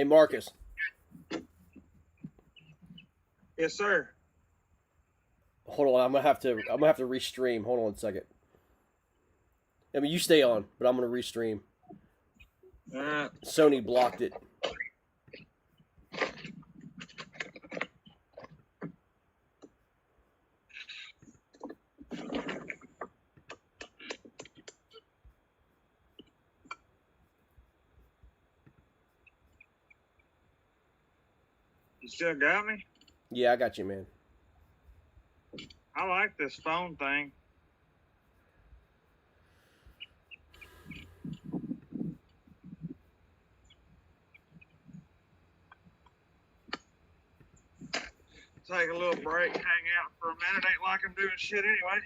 Hey Marcus, Yes, sir. hold on. I'm gonna have to restream. Hold on a second. I mean, you stay on, but I'm gonna restream. Uh, Sony blocked it. you still got me? Yeah, I got you, man. I like this phone thing. Take a little break, hang out for a minute. Ain't like I'm doing shit anyway.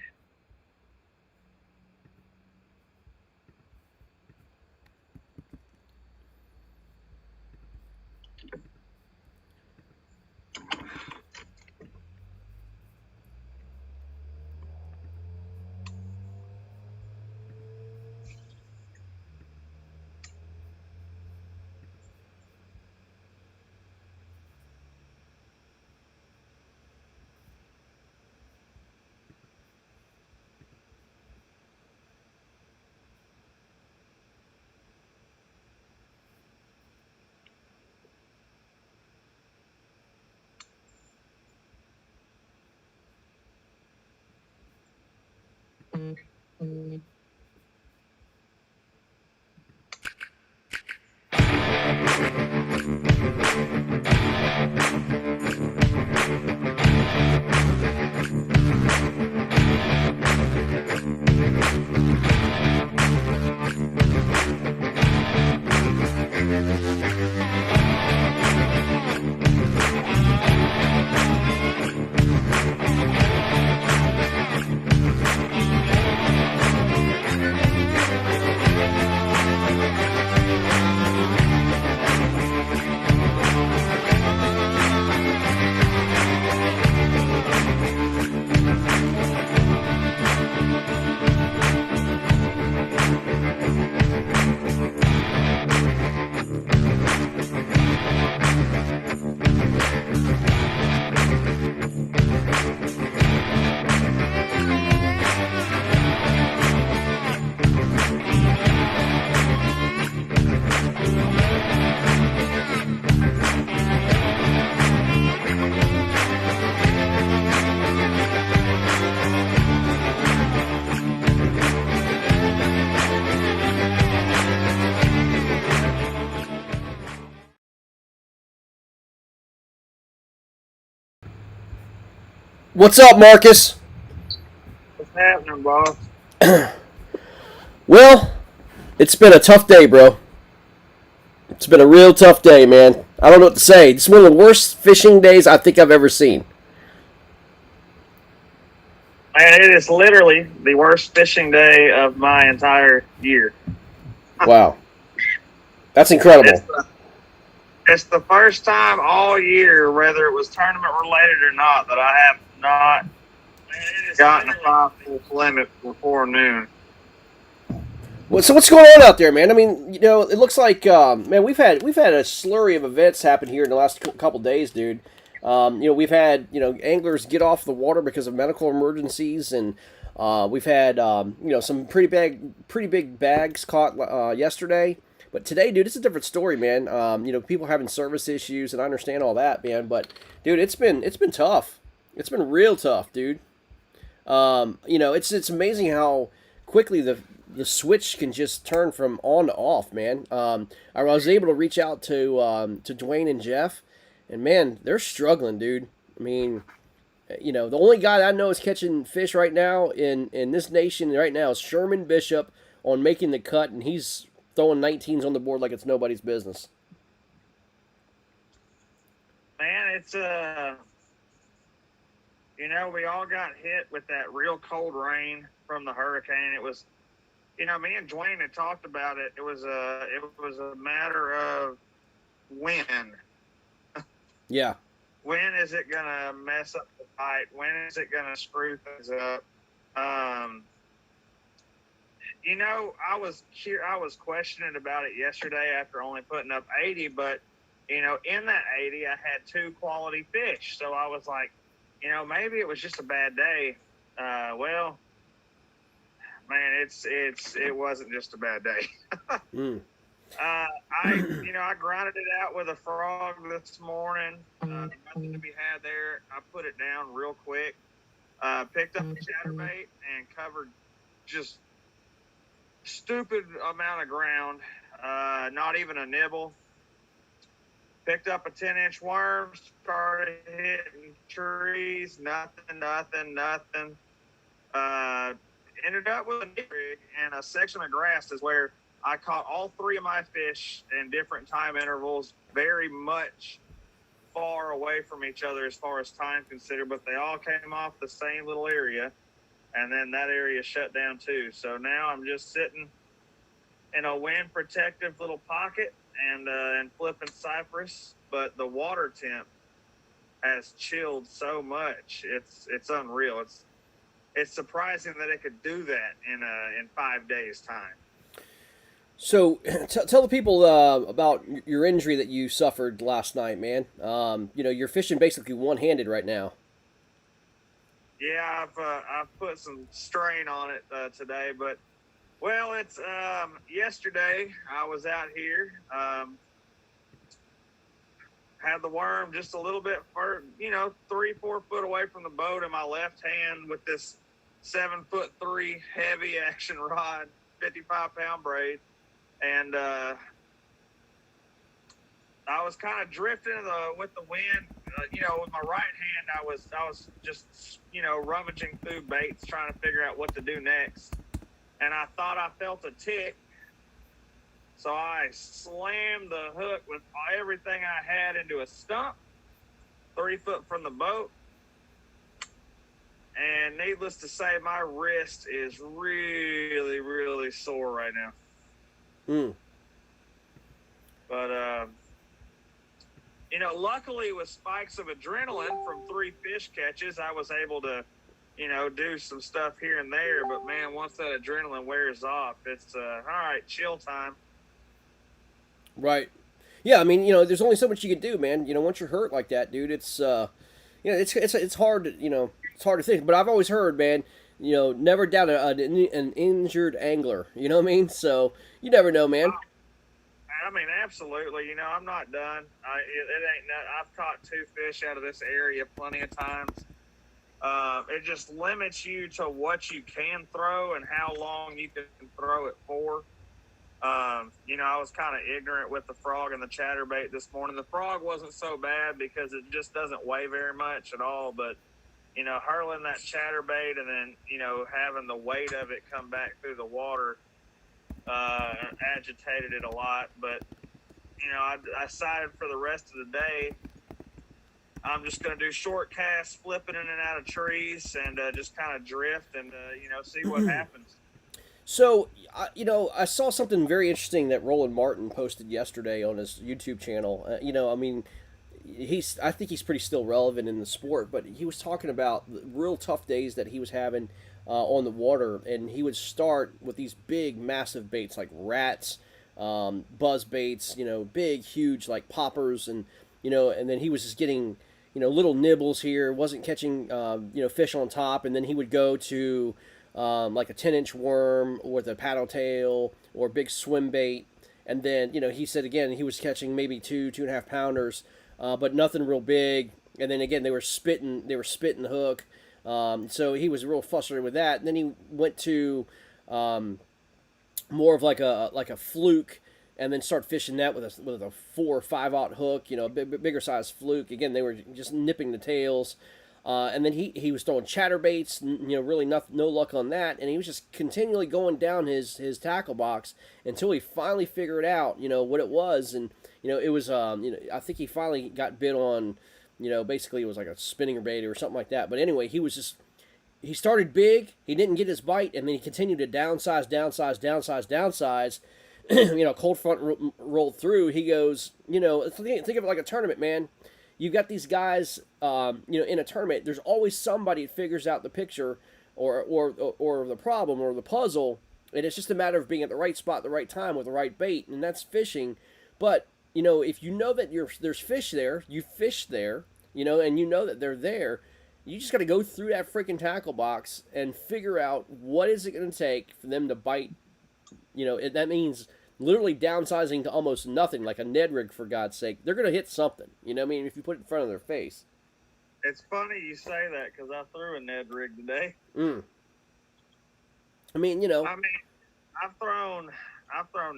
What's up, Marcus? What's happening, boss? Well, it's been a tough day, bro. It's been a real tough day, man. I don't know what to say. It's one of the worst fishing days I think I've ever seen. Man, it is literally the worst fishing day of my entire year. Wow, that's It's incredible. the, it's the first time all year, whether it was tournament related or not, that I have not gotten a 5 full limit before noon. So what's going on out there, man? I mean, it looks like man, we've had a slurry of events happen here in the last couple days, dude. We've had anglers get off the water because of medical emergencies, and we've had some pretty big bags caught yesterday. But today, dude, it's a different story, man. People having service issues, and I understand all that, man. But dude, it's been tough. It's been real tough, dude. It's amazing how quickly the switch can just turn from on to off, man. I was able to reach out to Dwayne and Jeff, and man, they're struggling, dude. I mean, the only guy that I know is catching fish right now in this nation right now is Sherman Bishop on making the cut, and he's throwing 19s on the board like it's nobody's business. Man, it's we all got hit with that real cold rain from the hurricane. It was, me and Dwayne had talked about it. It was a matter of when. Yeah, When is it gonna mess up the fight? When is it gonna screw things up? Um, I was questioning about it yesterday after only putting up 80, but in that 80, I had two quality fish. So I was like, maybe it was just a bad day. Well, man, it wasn't just a bad day. Mm. I grinded it out with a frog this morning. Nothing to be had there. I put it down real quick. Picked up a chatterbait and covered just stupid amount of ground. Not even a nibble. Picked up a 10-inch worm. Started hitting trees. Nothing. Ended up with a rig, and a section of grass is where I caught all three of my fish in different time intervals, very much far away from each other as far as time considered, but they all came off the same little area, and then that area shut down too. So now I'm just sitting in a wind protective little pocket and flipping cypress, but the water temp has chilled so much. It's unreal. It's surprising that it could do that in 5 days time. So, tell the people about your injury that you suffered last night, man. You're fishing basically one-handed right now. Yeah, I've put some strain on it today, but it's yesterday I was out here, had the worm just a little bit far, 3-4 foot away from the boat in my left hand with this 7'3" heavy action rod, 55-pound braid. And I was kind of drifting with the wind. With my right hand, I was just rummaging through baits, trying to figure out what to do next. And I thought I felt a tick, so I slammed the hook with everything I had into a stump, 3 foot from the boat. And needless to say, my wrist is really, really sore right now. Mm. But, luckily with spikes of adrenaline from 3 fish catches, I was able to, do some stuff here and there. But, man, once that adrenaline wears off, it's, all right, chill time. Right. Yeah, I mean, there's only so much you can do, man. Once you're hurt like that, dude, it's it's hard to, it's hard to think. But I've always heard, man, never doubt an injured angler. You know what I mean? So you never know, man. I mean, absolutely. I'm not done. It ain't. I've caught 2 fish out of this area plenty of times. It just limits you to what you can throw and how long you can throw it for. I was kind of ignorant with the frog and the chatterbait this morning. The frog wasn't so bad because it just doesn't weigh very much at all. But, hurling that chatterbait and then, having the weight of it come back through the water agitated it a lot. But, I decided for the rest of the day, I'm just going to do short casts, flipping in and out of trees, and just kind of drift and, see what happens. So, I saw something very interesting that Roland Martin posted yesterday on his YouTube channel. I mean, I think he's pretty still relevant in the sport, but he was talking about the real tough days that he was having on the water, and he would start with these big, massive baits like rats, buzz baits, big, huge like poppers, and then he was just getting little nibbles here, wasn't catching fish on top, and then he would go to like a 10-inch worm with a paddle tail or big swim bait. And then, he said again, he was catching maybe 2.5 pounders, but nothing real big. And then again, they were spitting the hook. So he was real frustrated with that. And then he went to more of like a fluke, and then start fishing that with a 4 or 5/0 hook, a bigger size fluke. Again, they were just nipping the tails. And then he was throwing chatterbaits, really no luck on that, and he was just continually going down his tackle box until he finally figured out, what it was, and it was, I think he finally got bit on, basically it was like a spinning bait or something like that. But anyway, he started big, he didn't get his bite, and then he continued to downsize, cold front rolled through. He goes, think of it like a tournament, man. You got these guys, in a tournament. There's always somebody that figures out the picture, or the problem, or the puzzle, and it's just a matter of being at the right spot, at the right time, with the right bait, and that's fishing. But if you know that there's fish there, you fish there, and you know that they're there, you just got to go through that freaking tackle box and figure out what is it going to take for them to bite. That means literally downsizing to almost nothing, like a Ned rig, for God's sake. They're going to hit something. I mean, if you put it in front of their face. It's funny you say that because I threw a Ned rig today. I mean, I've thrown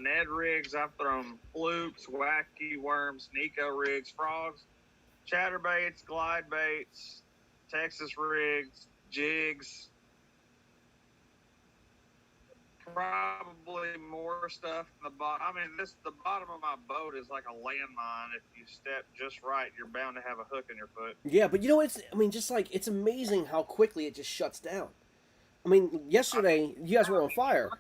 Ned rigs, I've thrown flukes, wacky worms, Nico rigs, frogs, chatterbaits, glide baits, Texas rigs, jigs, probably more stuff in the bottom. I mean, the bottom of my boat is like a landmine. If you step just right, you're bound to have a hook in your foot. Yeah, but it's amazing how quickly it just shuts down. I mean, yesterday you guys were on fire.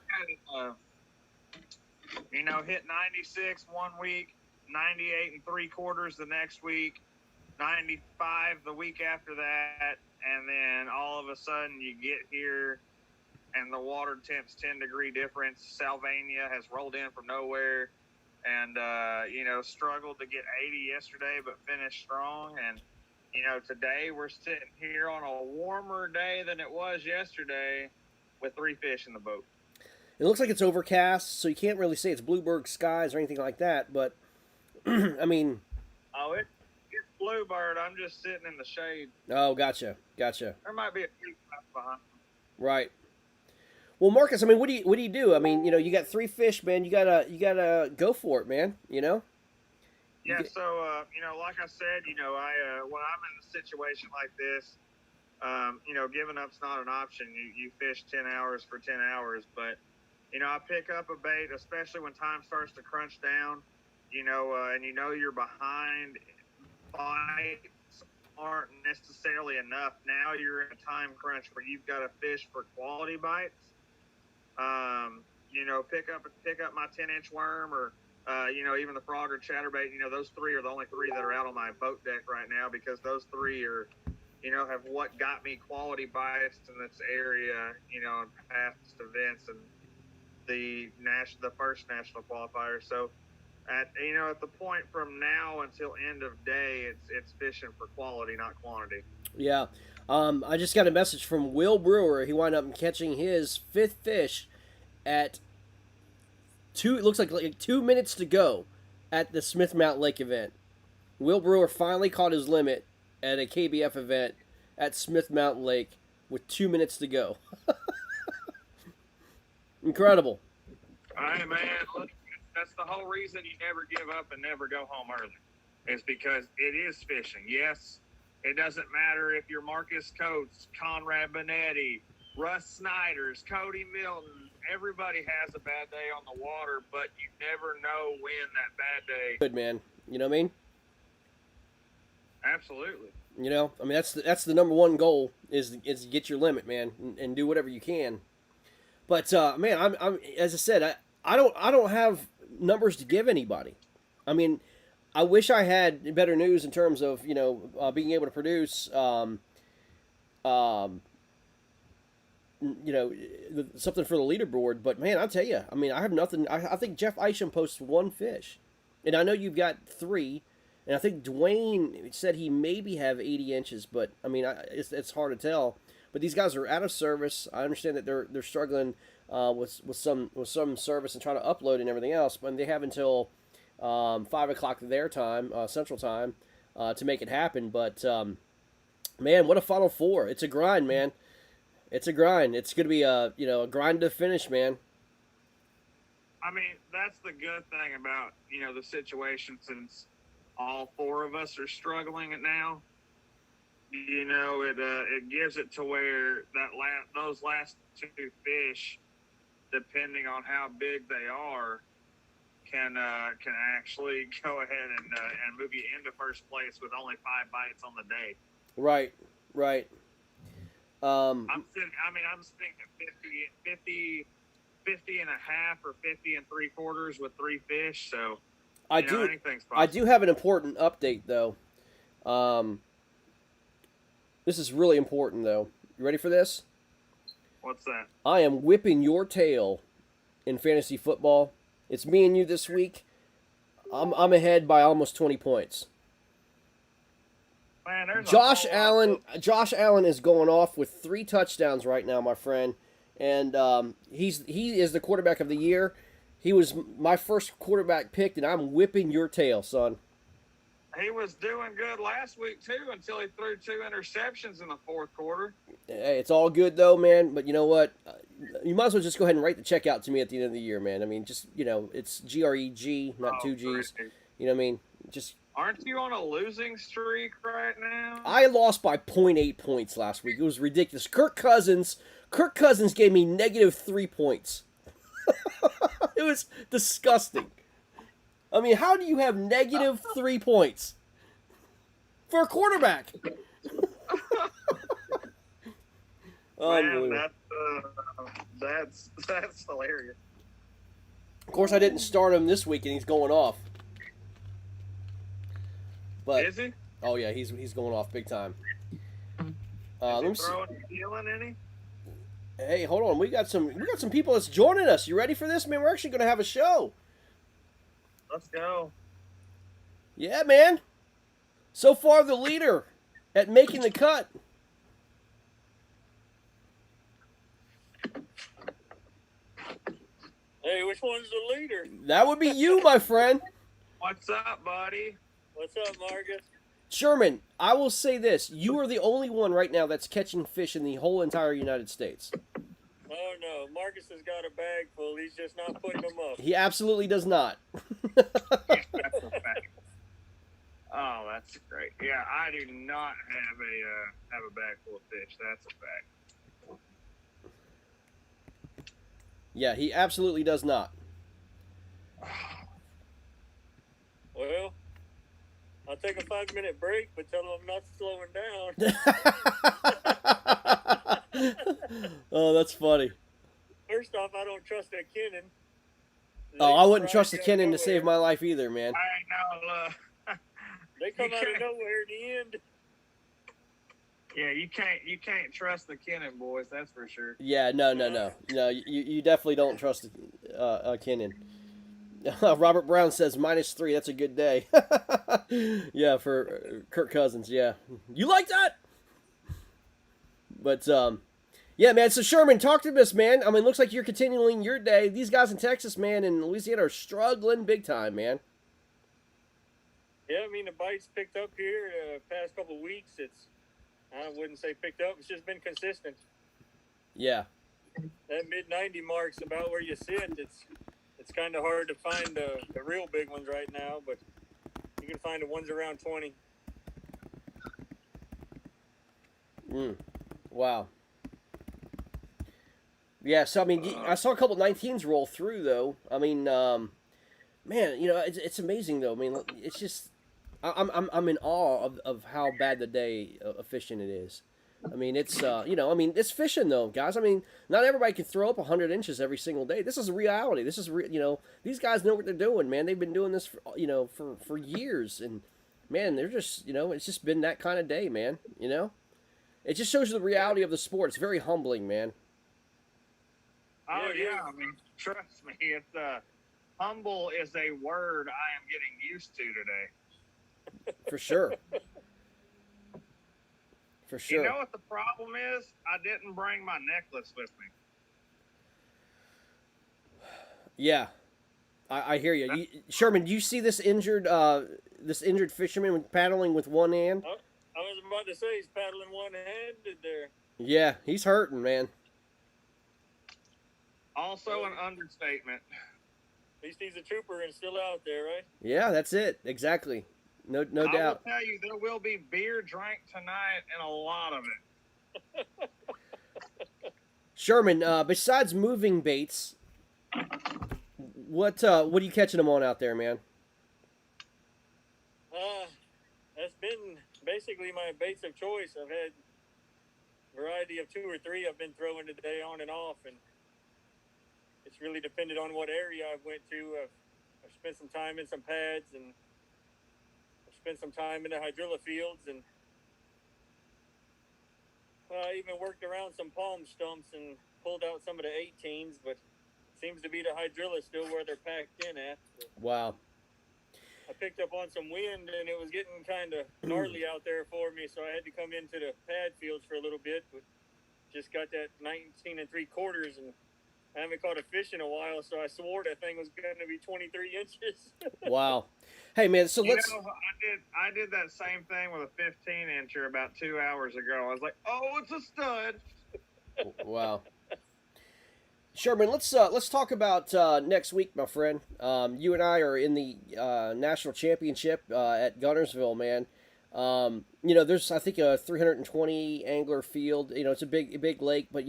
Hit 96 one week, 98 and 3/4 the next week, 95 the week after that, and then all of a sudden you get here and the water temp's 10-degree difference. Sylvania has rolled in from nowhere and, struggled to get 80 yesterday but finished strong. And, today we're sitting here on a warmer day than it was yesterday with 3 fish in the boat. It looks like it's overcast, so you can't really say it's bluebird skies or anything like that, but, I mean... Oh, it's bluebird. I'm just sitting in the shade. Oh, gotcha. There might be a few clouds behind. Right. Well, Marcus, I mean, what do you do? I mean, you got 3 fish, man. You gotta go for it, man. Yeah. So, like I said, I when I'm in a situation like this, giving up's not an option. You fish 10 hours for 10 hours, but I pick up a bait, especially when time starts to crunch down. And you're behind. Bites aren't necessarily enough. Now you're in a time crunch where you've got to fish for quality bites. Pick up my 10-inch worm or, even the frog or chatterbait. Those 3 are the only 3 that are out on my boat deck right now because those 3 are, have what got me quality bites in this area, in past events and the first national qualifier. So at the point from now until end of day, it's fishing for quality, not quantity. Yeah. I just got a message from Will Brewer. He wound up catching his 5th fish at it looks like 2 minutes to go at the Smith Mountain Lake event. Will Brewer finally caught his limit at a KBF event at Smith Mountain Lake with 2 minutes to go. Incredible. Hey, man, look, that's the whole reason you never give up and never go home early, is because it is fishing. Yes, it doesn't matter if you're Marcus Coates, Conrad Benetti, Russ Snyders, Cody Milton. Everybody has a bad day on the water, but you never know when that bad day. Good, man. You know what I mean? Absolutely. I mean, that's the number one goal is to get your limit, man, and do whatever you can. But man, I'm as I said, I don't have numbers to give anybody. I mean, I wish I had better news in terms of being able to produce something for the leaderboard. But man, I tell you, I mean, I have nothing. I think Jeff Isham posts 1 fish, and I know you've got 3. And I think Dwayne said he maybe have 80 inches, but I mean, it's hard to tell. But these guys are out of service. I understand that they're struggling with some service and trying to upload and everything else. But they have until 5 o'clock their time, Central Time, to make it happen. But man, what a Final Four! It's a grind, man. It's a grind. It's going to be a grind to finish, man. I mean, that's the good thing about the situation, since all 4 of us are struggling it now. It gives it to where those last 2 fish, depending on how big they are, can actually go ahead and move you into first place with only 5 bites on the day. Right. I'm thinking 50 and a half or 50 and 3/4 with 3 fish. So I do have an important update though. This is really important though. You ready for this? What's that? I am whipping your tail in fantasy football. It's me and you this week. I'm ahead by almost 20 points. Man, there's a Josh whole lot Allen. of Josh Allen is going off with 3 touchdowns right now, my friend, and he is the quarterback of the year. He was my first quarterback picked, and I'm whipping your tail, son. He was doing good last week too until he threw 2 interceptions in the fourth quarter. Hey, it's all good though, man. But you know what? You might as well just go ahead and write the check out to me at the end of the year, man. I mean, just it's GREG, not Oh, 2 Gs. great. You know what I mean? Just Aren't you on a losing streak right now? I lost by .8 points last week. It was ridiculous. Kirk Cousins gave me -3 points. It was disgusting. I mean, how do you have -3 points for a quarterback? Man, Unbelievable. that's hilarious. Of course, I didn't start him this week, and he's going off. But Is he? oh yeah, he's going off big time. Is Let he me see. throwing and stealing any? Hey, hold on. We got some people that's joining us. You ready for this, man? We're actually going to have a show. Let's go. Yeah, man. So far, the leader at making the cut. Hey, which one's the leader? That would be you, my friend. What's up, buddy? What's up, Marcus? Sherman, I will say this. You are the only one right now that's catching fish in the whole entire United States. Oh no, Marcus has got a bag full. He's just not putting them up. He absolutely does not. That's a fact. Oh, that's great. Yeah, I do not have a bag full of fish. That's a fact. Yeah, he absolutely does not. Well, I'll take a 5-minute break, but tell him I'm not slowing down. Oh, that's funny. First off, I don't trust that Kennan. Oh, I wouldn't trust the Kennan to save my life either, man. I know. They come out of nowhere in the end. Yeah, you can't trust the Kennan boys. That's for sure. Yeah, no. You definitely don't trust Kennan. Robert Brown says -3. That's a good day. Yeah, for Kirk Cousins. Yeah, you like that? But yeah, man. So Sherman, talk to us, man. I mean, looks like you're continuing your day. These guys in Texas, man, and Louisiana are struggling big time, man. Yeah, I mean, the bites picked up here past couple of weeks. I wouldn't say picked up. It's just been consistent. Yeah. That mid-90 mark's about where you sit. It's kind of hard to find the real big ones right now, but you can find the ones around 20. Wow. Yeah, so I mean, I saw a couple 19s roll through though. I mean, man, it's amazing though. I mean, it's just I'm in awe of how bad the day of fishing it is. I mean, it's it's fishing though, guys. I mean, not everybody can throw up 100 inches every single day. This is a reality. This is these guys know what they're doing, man. They've been doing this for years, and man, they're just it's just been that kind of day, man. It just shows you the reality of the sport. It's very humbling, man. Oh yeah, I mean, trust me, it's humble is a word I am getting used to today. For sure. For sure. You know what the problem is? I didn't bring my necklace with me. Yeah, I hear you. Sherman, do you see this injured fisherman paddling with one hand? I was about to say he's paddling one-handed there. Yeah, he's hurting, man. Also an understatement. At least he's a trooper and still out there, right? Yeah, that's it. Exactly. No doubt. I will tell you, there will be beer drank tonight, and a lot of it. Sherman, besides moving baits, what are you catching them on out there, man? That's been basically my baits of choice. I've had a variety of 2 or 3 I've been throwing today on and off, and it's really depended on what area I went to. I've spent some time in some pads, and I've spent some time in the hydrilla fields, and I even worked around some palm stumps and pulled out some of the 18s, but it seems to be the hydrilla still where they're packed in at. Wow. I picked up on some wind, and it was getting kind of gnarly out there for me, so I had to come into the pad fields for a little bit. But just got that 19 3/4, and I haven't caught a fish in a while, so I swore that thing was going to be 23 inches. Wow. Hey man, so You let's. know, I did that same thing with a 15 incher about 2 hours ago. I was like, oh, it's a stud. Wow. Sherman, let's talk about next week, my friend. You and I are in the national championship at Gunnersville, man. There's I think a 320 angler field. It's a big lake, but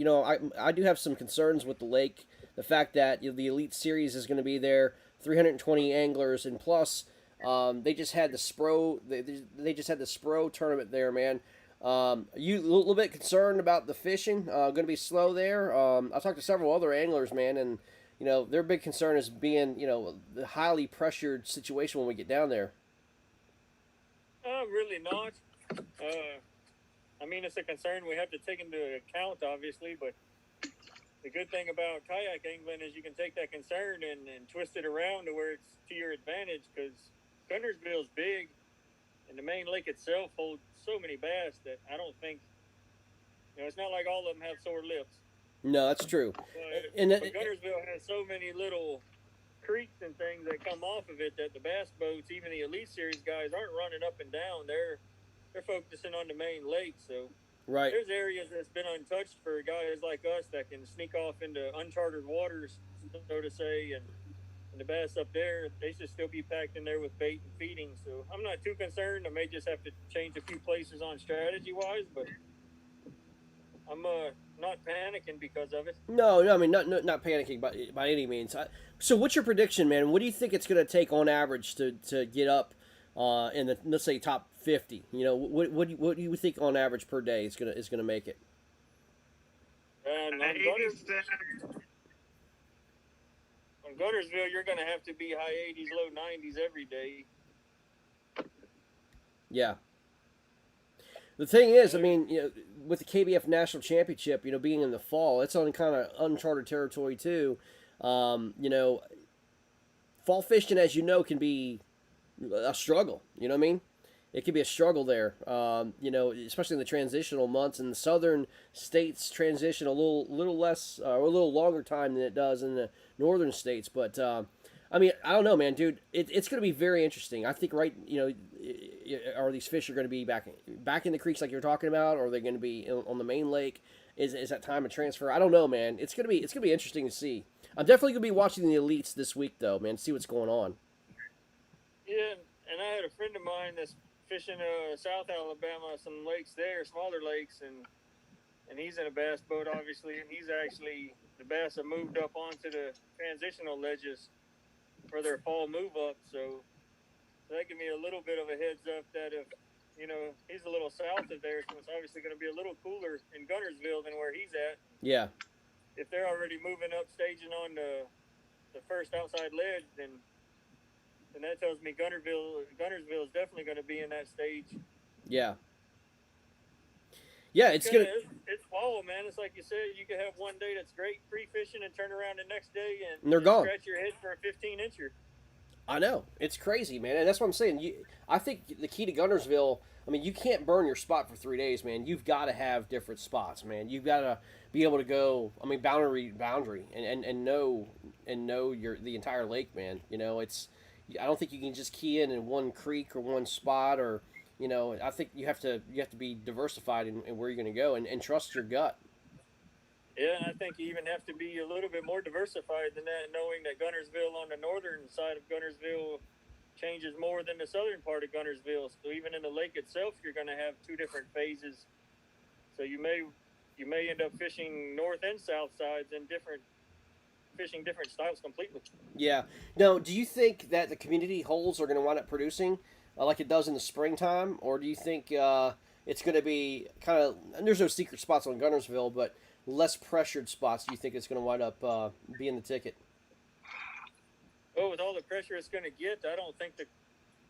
I do have some concerns with the lake. The fact that the Elite Series is going to be there, 320 anglers, and plus they just had the Spro. They just had the Spro tournament there, man. You a little bit concerned about the fishing? Going to be slow there. I talked to several other anglers, man, and their big concern is being the highly pressured situation when we get down there. Really not. I mean, it's a concern we have to take into account, obviously, but the good thing about kayak angling is you can take that concern and twist it around to where it's to your advantage, because Gunnersville is big, and the main lake itself holds so many bass that I don't think, it's not like all of them have sore lips. No, that's true. But And Gunnersville has so many little creeks and things that come off of it that the bass boats, even the Elite Series guys, aren't running up and down. They're focusing on the main lake. So right. there's areas that's been untouched for guys like us that can sneak off into uncharted waters, so to say, and the bass up there, they should still be packed in there with bait and feeding. So I'm not too concerned. I may just have to change a few places on strategy-wise, but I'm not panicking because of it. No, I mean not panicking by any means. So what's your prediction, man? What do you think it's going to take on average to get up in the, let's say, top 50? What do you think on average per day is gonna make it? And on Gunnersville, you're going to have to be high 80s, low 90s every day. Yeah. The thing is, I mean, with the KBF National Championship, being in the fall, it's on kind of uncharted territory too. Fall fishing, as you know, can be a struggle. You know what I mean? It can be a struggle there. Especially in the transitional months, and the southern states transition a little less or a little longer time than it does in the northern states. But I mean, I don't know, man, dude. It's going to be very interesting. I think, right, are these fish are going to be back in the creeks like you're talking about, or are they going to be on the main lake? Is that time of transfer? I don't know, man. It's gonna be interesting to see. I'm definitely gonna be watching the elites this week, though, man. To see what's going on. Yeah, and I had a friend of mine that's fishing South Alabama, some lakes there, smaller lakes, and he's in a bass boat, obviously, and he's actually, the bass have moved up onto the transitional ledges for their fall move up, so that gave me a little bit of a heads up that if, he's a little south of there, so it's obviously going to be a little cooler in Gunnersville than where he's at. Yeah. If they're already moving up, staging on the first outside ledge, then that tells me Gunnersville is definitely going to be in that stage. Yeah. Yeah, it's fall, man. It's like you said, you could have one day that's great free fishing and turn around the next day and they're gone. Scratch your head for a 15-incher. I know. It's crazy, man. And that's what I'm saying. I think the key to Gunnersville, I mean, you can't burn your spot for 3 days, man. You've got to have different spots, man. You've got to be able to go, I mean, boundary and know the entire lake, man. I don't think you can just key in one creek or one spot, or I think you have to be diversified in where you're going to go and trust your gut. Yeah, and I think you even have to be a little bit more diversified than that, knowing that Gunnersville on the northern side of Gunnersville changes more than the southern part of Gunnersville. So even in the lake itself, you're going to have two different phases. So you may end up fishing north and south sides and fishing different styles completely. Yeah. Now, do you think that the community holes are going to wind up producing like it does in the springtime, or do you think it's going to be kind of, and there's no secret spots on Gunnersville, but less pressured spots? Do you think it's going to wind up being the ticket? Well, with all the pressure it's going to get, I don't think the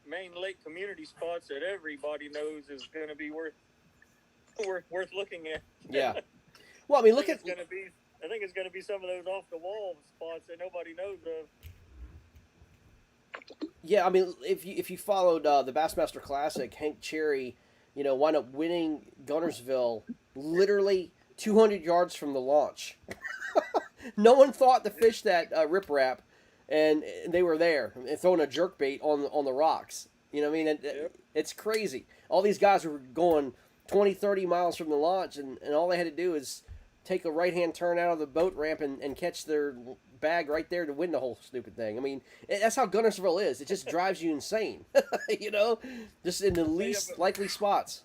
main lake community spots that everybody knows is going to be worth looking at. Yeah. Well, I mean, I think it's going to be some of those off the wall spots that nobody knows of. Yeah, I mean, if you followed the Bassmaster Classic, Hank Cherry, wound up winning Gunnersville literally 200 yards from the launch. No one thought to fish that riprap, and they were there and throwing a jerk bait on the rocks. You know what I mean? Yep. It's crazy. All these guys were going 20, 30 miles from the launch, and all they had to do is take a right hand turn out of the boat ramp and catch their bag right there to win the whole stupid thing. I mean, that's how Gunnersville is. It just drives you insane. you know, just in the least but likely spots.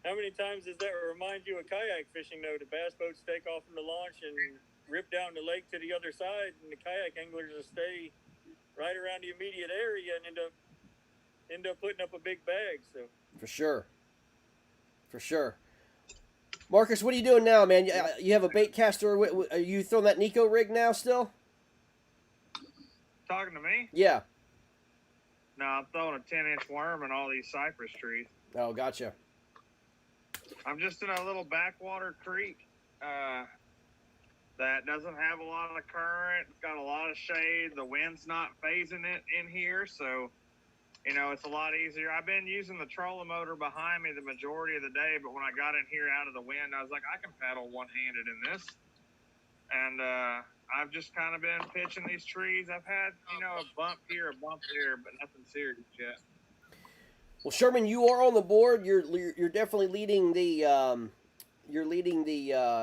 how many times does that remind you of kayak fishing, though? The bass boats take off from the launch and rip down the lake to the other side, and the kayak anglers will stay right around the immediate area and end up putting up a big bag. So For sure. For sure. Marcus, what are you doing now, man? You have a bait caster. Are you throwing that Nico rig now still? Talking to me? Yeah. No, I'm throwing a 10-inch worm in all these cypress trees. Oh, gotcha. I'm just in a little backwater creek that doesn't have a lot of current. It's got a lot of shade. The wind's not phasing it in here, so it's a lot easier. I've been using the trolling motor behind me the majority of the day, but when I got in here out of the wind, I was like, I can paddle one-handed in this. And I've just kind of been pitching these trees. I've had, a bump here, a bump there, but nothing serious yet. Well, Sherman, you are on the board. You're definitely leading the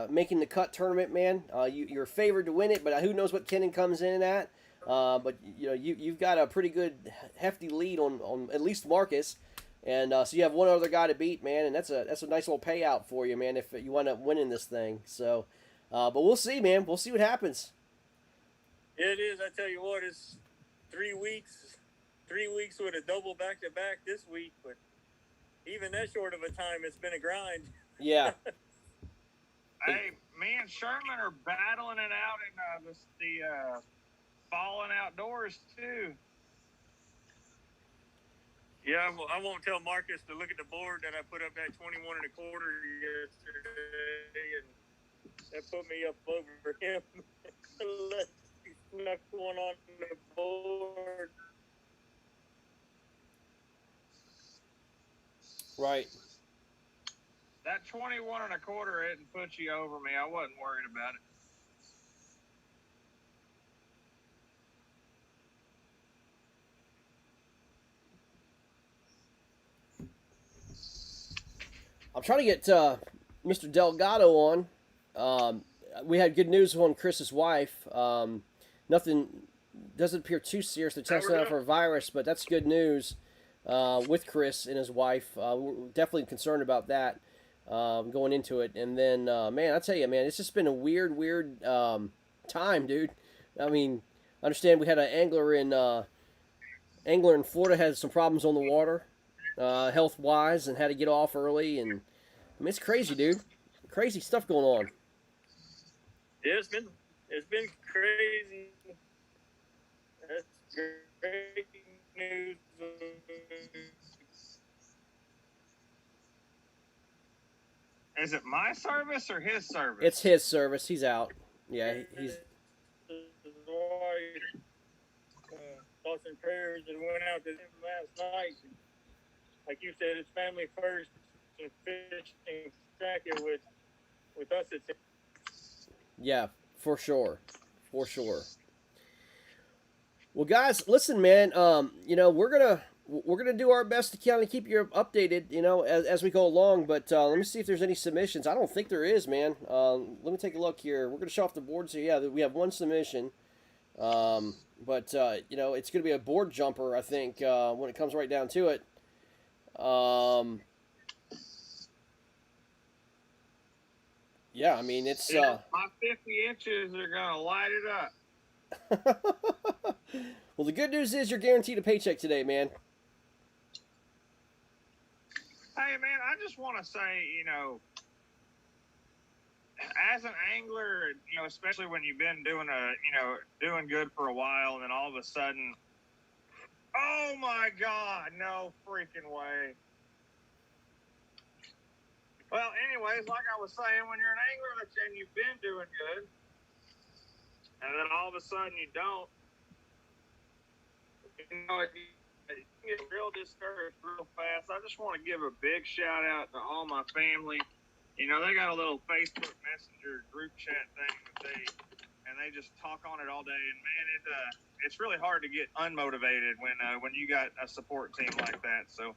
making the cut tournament, man. You're favored to win it, but who knows what Kenan comes in at. But you've got a pretty good hefty lead on at least Marcus, and so you have one other guy to beat, man, and that's a nice little payout for you, man, if you wind up winning this thing. So, but we'll see, man. We'll see what happens. yeah, it is. I tell you what, it's 3 weeks. 3 weeks with a double back-to-back this week, but even that short of a time, it's been a grind. Yeah. Hey, me and Sherman are battling it out in the falling outdoors too. Yeah, well, I won't tell Marcus to look at the board that I put up that 21 and a quarter yesterday, and that put me up over him. Unless he snuck one on the board. Right. That 21 and a quarter hadn't put you over me. I wasn't worried about it. I'm trying to get Mr. Delgado on. We had good news on Chris's wife. Nothing doesn't appear too serious. They're testing out for a virus, but that's good news with Chris and his wife. We're definitely concerned about that going into it. And then, man, I tell you, man, it's just been a weird time, dude. I mean, I understand we had an angler in Florida had some problems on the water, health wise, and had to get off early. And I mean, it's crazy, dude. Crazy stuff going on. Yeah, it's been crazy. That's great news. Is it my service or his service? It's his service. He's out. Yeah, he's. Thoughts and prayers that went out to him last night. Like you said, it's family first and fishing second with us. It's Yeah, for sure. Well, guys, listen, man. We're gonna do our best to kind of keep you updated, as we go along. But let me see if there's any submissions. I don't think there is, man. Let me take a look here. We're gonna show off the board. So yeah, we have one submission. But it's gonna be a board jumper, I think, when it comes right down to it. Yeah, I mean it's. My 50 inches are gonna light it up. Well, the good news is you're guaranteed a paycheck today, man. Hey, man, I just want to say, as an angler, especially when you've been doing doing good for a while, and then all of a sudden, oh my God, no freaking way. Well, anyways, like I was saying, when you're an angler and you've been doing good, and then all of a sudden you don't, You get real discouraged real fast. I just want to give a big shout out to all my family. They got a little Facebook Messenger group chat thing and they just talk on it all day. And man, it's really hard to get unmotivated when you got a support team like that. So,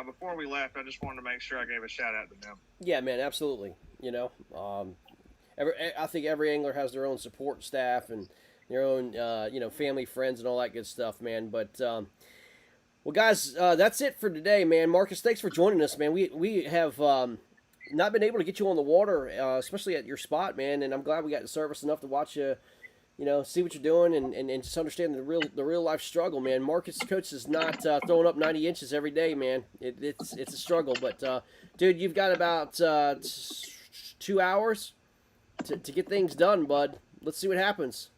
before we left, I just wanted to make sure I gave a shout out to them. Yeah, man, absolutely. I think every angler has their own support staff and their own, family, friends, and all that good stuff, man. But well, guys, that's it for today, man. Marcus, thanks for joining us, man. We have not been able to get you on the water, especially at your spot, man. And I'm glad we got the service enough to watch you, see what you're doing and just understand the real life struggle, man. Marcus Coates is not throwing up 90 inches every day, man. It's a struggle, but dude, you've got about 2 hours to get things done, bud. Let's see what happens.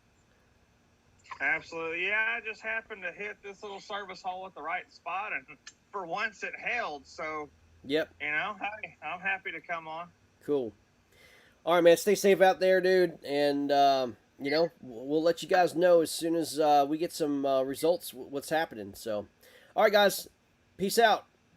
Absolutely. Yeah, I just happened to hit this little service hole at the right spot, and for once it held. So, yep. Hey, I'm happy to come on. Cool. All right, man. Stay safe out there, dude. And, we'll let you guys know as soon as we get some results, what's happening. So, all right, guys. Peace out.